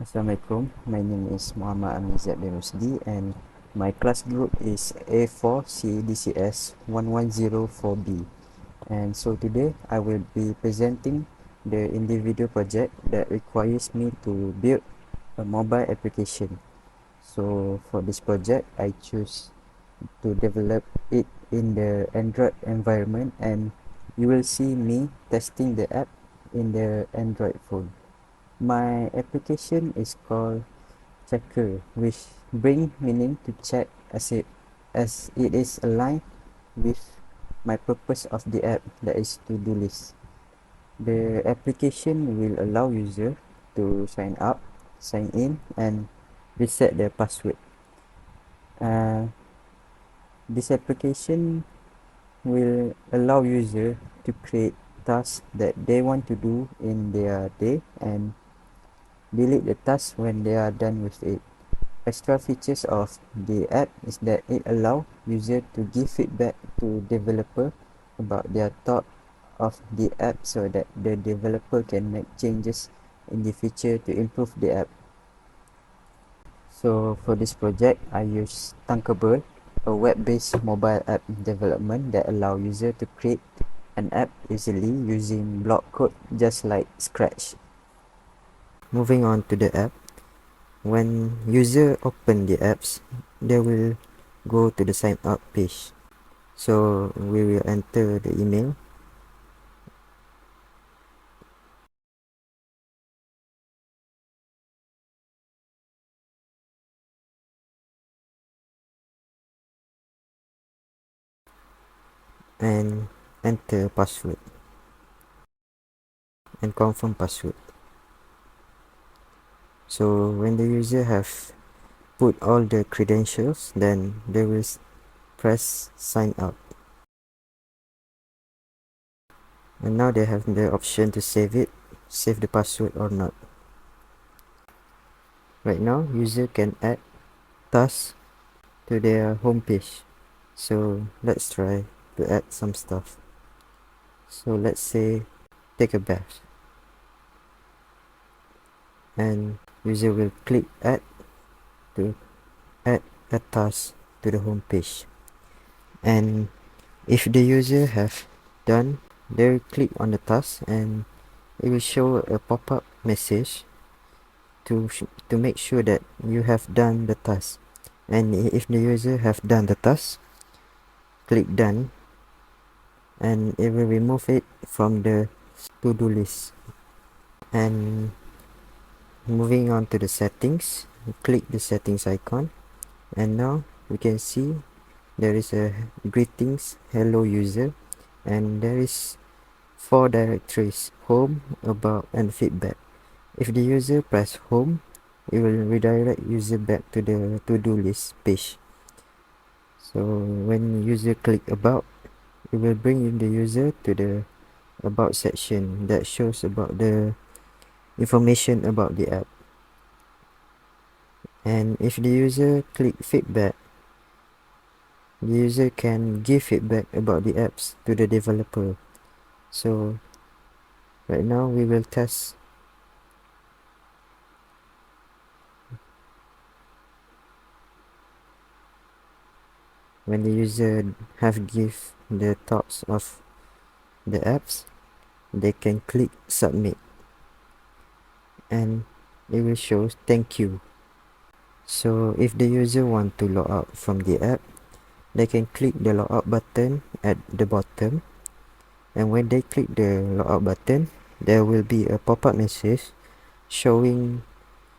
Assalamualaikum, my name is Mohamad Izzat bin Rosdi and my class group is A4CDCS 1104B. And so today I will be presenting the individual project that requires me to build a mobile application. So for this project I choose to develop it in the Android environment, and you will see me testing the app in the Android phone. My application is called Checker, which bring meaning to check as it is aligned with my purpose of the app, that is to-do list. The application will allow user to sign up, sign in, and reset their password. This application will allow user to create tasks that they want to do in their day and delete the task when they are done with it. Extra features of the app is that it allows user to give feedback to developer about their thought of the app, so that the developer can make changes in the future to improve the app. So for this project, I use Thunkable, a web-based mobile app development that allow user to create an app easily using block code just like Scratch. Moving on to the app, when user open the apps, they will go to the sign up page. So we will enter the email, and enter password and confirm password. So when the user have put all the credentials, then they will press sign up, and now they have the option to save the password or not. Right now user can add tasks to their home page. So let's try to add some stuff. So let's say take a bath, and user will click add to add a task to the home page. And if the user have done, they will click on the task and it will show a pop-up message to make sure that you have done the task. And if the user have done the task, click done, and it will remove it from the to-do list. And moving on to the settings, click the settings icon, and now we can see there is a greetings, hello user, and there is 4 directories: home, about, and feedback. If the user press home, it will redirect user back to the to-do list page. So when user click about, it will bring in the user to the about section that shows about the information about the app. And if the user click feedback, the user can give feedback about the apps to the developer. So right now we will test. When the user have give the thoughts of the apps, they can click submit, and it will show thank you. So if the user want to log out from the app, they can click the logout button at the bottom, and when they click the logout button, there will be a pop-up message showing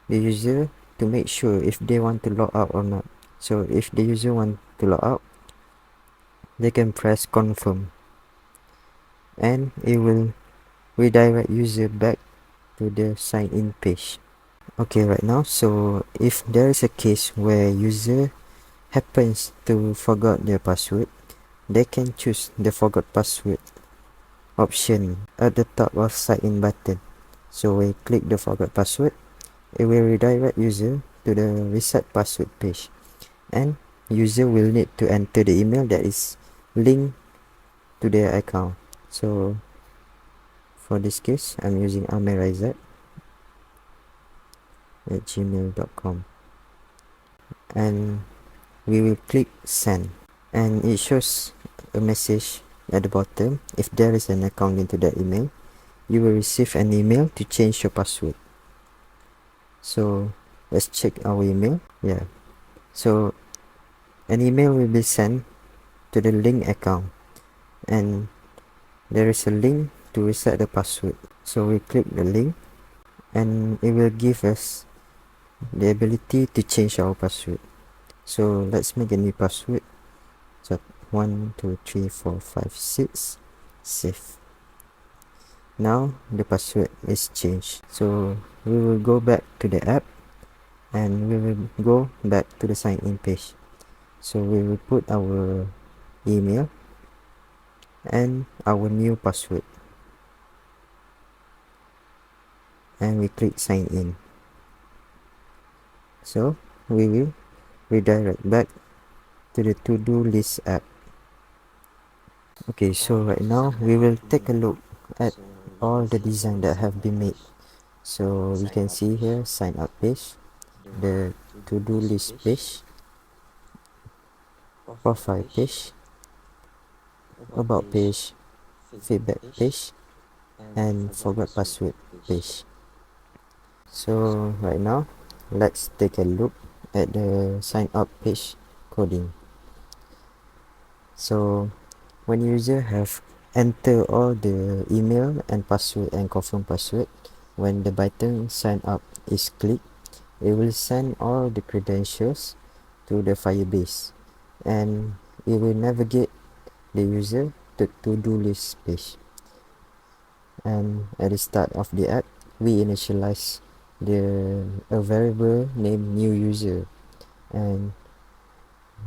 the user to make sure if they want to log out or not. So if the user want to log out, they can press confirm, and it will redirect user back to the sign in page. Okay, right now, so if there is a case where user happens to forgot their password, they can choose the forgot password option at the top of sign in button. So we click the forgot password, it will redirect user to the reset password page, and user will need to enter the email that is linked to their account. So for this case, I'm using Amri. @gmail.com, and we will click send, and it shows a message at the bottom. If there is an account linked to that email, you will receive an email to change your password. So let's check our email. Yeah, so an email will be sent to the link account, and there is a link to reset the password. So we click the link, and it will give us the ability to change our password. So let's make a new password. So 1 2 3 4 5 6, save. Now the password is changed. So we will go back to the app, and we will go back to the sign in page. So we will put our email and our new password, and we click sign in. So we will redirect back to the to-do list app. Okay, so right now we will take a look at all the design that have been made. So we can see here sign up page, the to-do list page, profile page, about page, feedback page, and forgot password page. So right now let's take a look at the sign up page coding. So when user have enter all the email and password and confirm password, when the button sign up is clicked, it will send all the credentials to the Firebase, and it will navigate the user to to-do list page. And at the start of the app, we initialize a variable named new user, and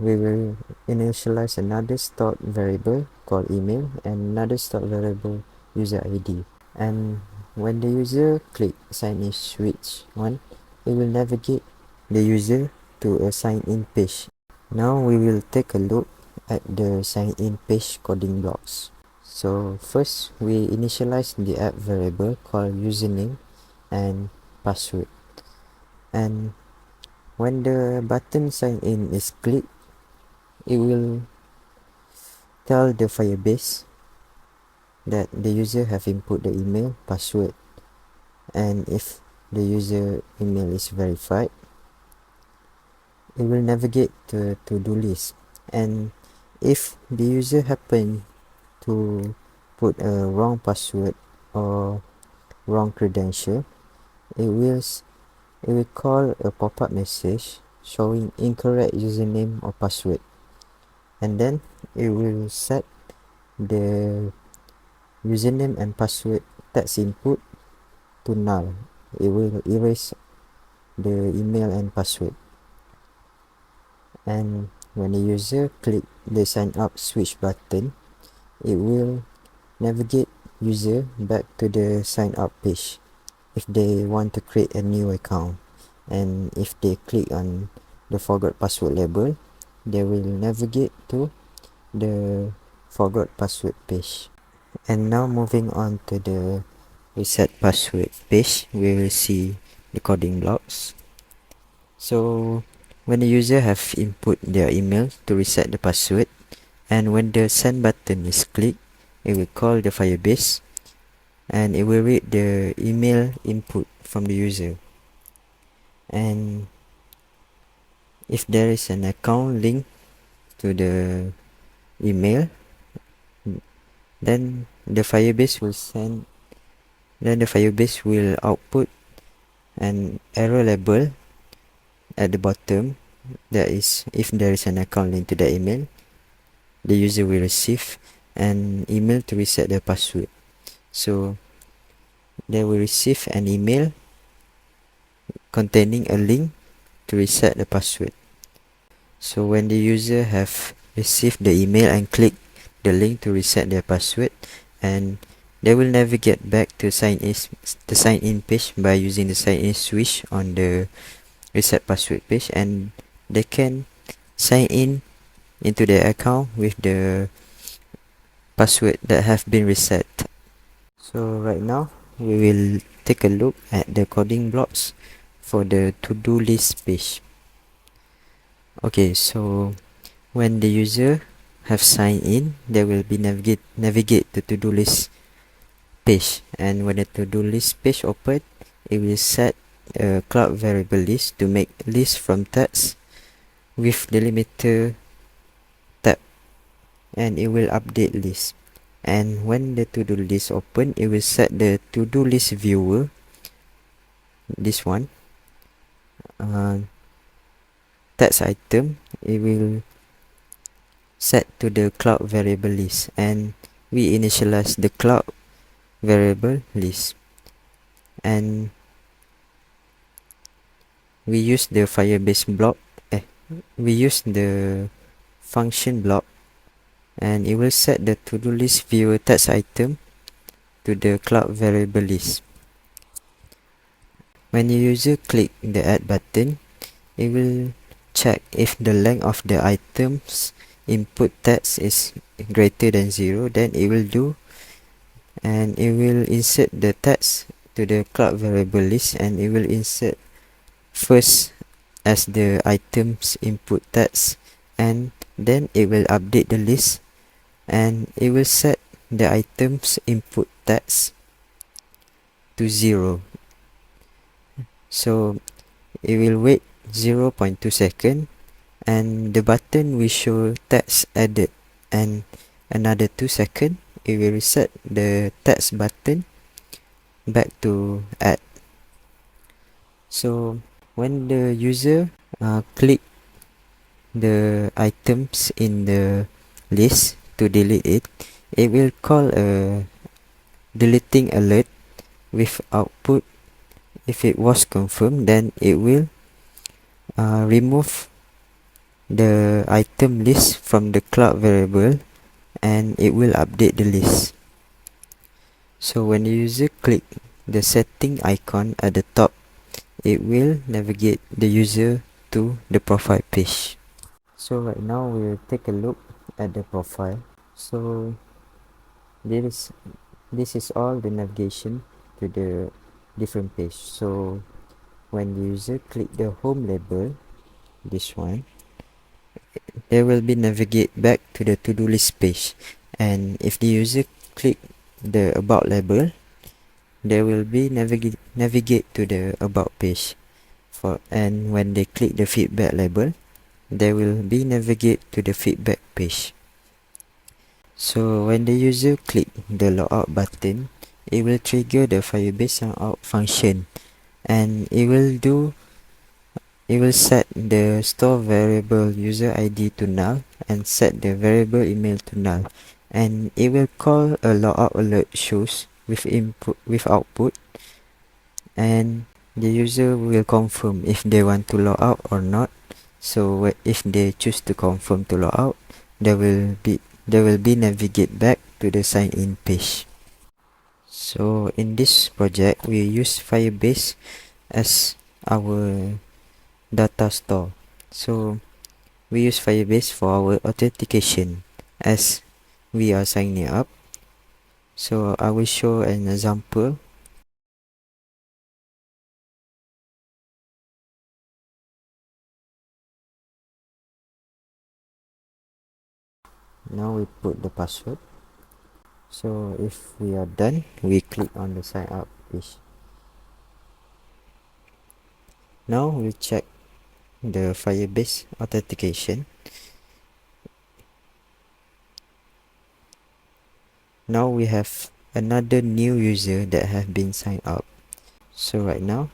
we will initialize another stored variable called email and another stored variable user ID. And when the user click sign in switch on, it will navigate the user to a sign in page. Now we will take a look at the sign in page coding blocks. So first we initialize the app variable called username and password, and when the button sign in is clicked, it will tell the Firebase that the user have input the email, password, and if the user email is verified, it will navigate to to-do list. And if the user happen to put a wrong password or wrong credential, it will call a pop-up message showing incorrect username or password, and then it will set the username and password text input to null. It will erase the email and password. And when the user click the sign up switch button, it will navigate user back to the sign up page if they want to create a new account. And if they click on the forgot password label, they will navigate to the forgot password page. And now moving on to the reset password page, we will see the coding blocks. So when the user have input their email to reset the password, and when the send button is clicked, it will call the Firebase, and it will read the email input from the user. And if there is an account linked to the email, then the Firebase will output an error label at the bottom. That is, if there is an account linked to the email, the user will receive an email to reset their password. So they will receive an email containing a link to reset the password. So when the user have received the email and click the link to reset their password, and they will navigate back to the sign in page by using the sign in switch on the reset password page, and they can sign in into their account with the password that have been reset. So right now we will take a look at the coding blocks for the to-do list page. Okay, so when the user have signed in, they will be navigate the to-do list page, and when the to-do list page open, it will set a cloud variable list to make list from text with delimiter tab, and it will update list. And when the to-do list open, it will set the to-do list viewer, this one, text item, it will set to the cloud variable list, and we initialize the cloud variable list, and we use the Firebase block, we use the function block, and it will set the to-do list viewer text item to the cloud variable list. When the user click the add button, it will check if the length of the item's input text is greater than 0, then it will do, and it will insert the text to the cloud variable list, and it will insert first as the item's input text, and then it will update the list, and it will set the item's input text to 0. So it will wait 0.2 seconds, and the button will show text added, and another 2 seconds it will reset the text button back to add. So when the user click the items in the list to delete it, it will call a deleting alert with output. If it was confirmed, then it will remove the item list from the cloud variable, and it will update the list. So when the user click the setting icon at the top, it will navigate the user to the profile page. So right now we'll take a look at the profile. So this is all the navigation to the different page. So when the user click the home label, this one, they will be navigate back to the to-do list page, and if the user click the about label, they will be navigate to the about page. And when they click the feedback label, they will be navigate to the feedback page. So when the user click the logout button, it will trigger the Firebase logout function, and it will set the store variable user ID to null, and set the variable email to null, and it will call a logout alert shows with output, and the user will confirm if they want to log out or not. So if they choose to confirm to log out, they will be navigate back to the sign in page. So in this project, we use Firebase as our data store. So we use Firebase for our authentication as we are signing up. So I will show an example. Now we put the password. So if we are done, we click on the sign up page. Now we check the Firebase authentication. Now we have another new user that have been signed up. So right now,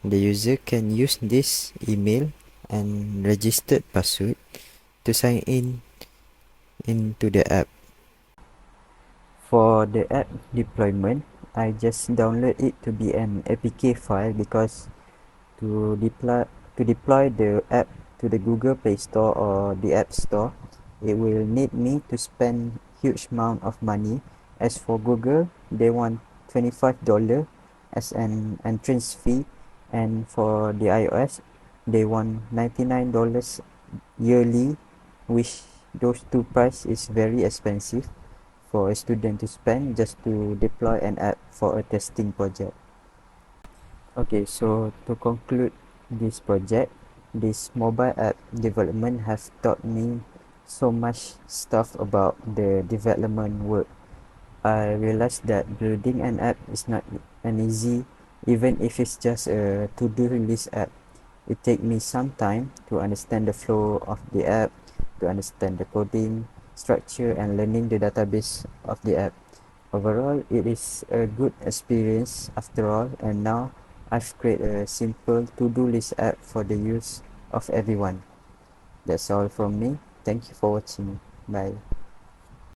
the user can use this email and registered password to sign in into the app. For the app deployment, I just download it to be an APK file, because to deploy the app to the Google Play Store or the App Store, it will need me to spend huge amount of money. As for Google, they want $25 as an entrance fee, and for the iOS, they want $99 yearly, which those two price is very expensive for a student to spend just to deploy an app for a testing project. Okay, so to conclude this project, this mobile app development has taught me so much stuff about the development work. I realized that building an app is not an easy, even if it's just a to-do list app. It takes me some time to understand the flow of the app, to understand the coding structure and learning the database of the app. Overall, it is a good experience after all, and now I've created a simple to-do list app for the use of everyone. That's all from me. Thank you for watching. Bye.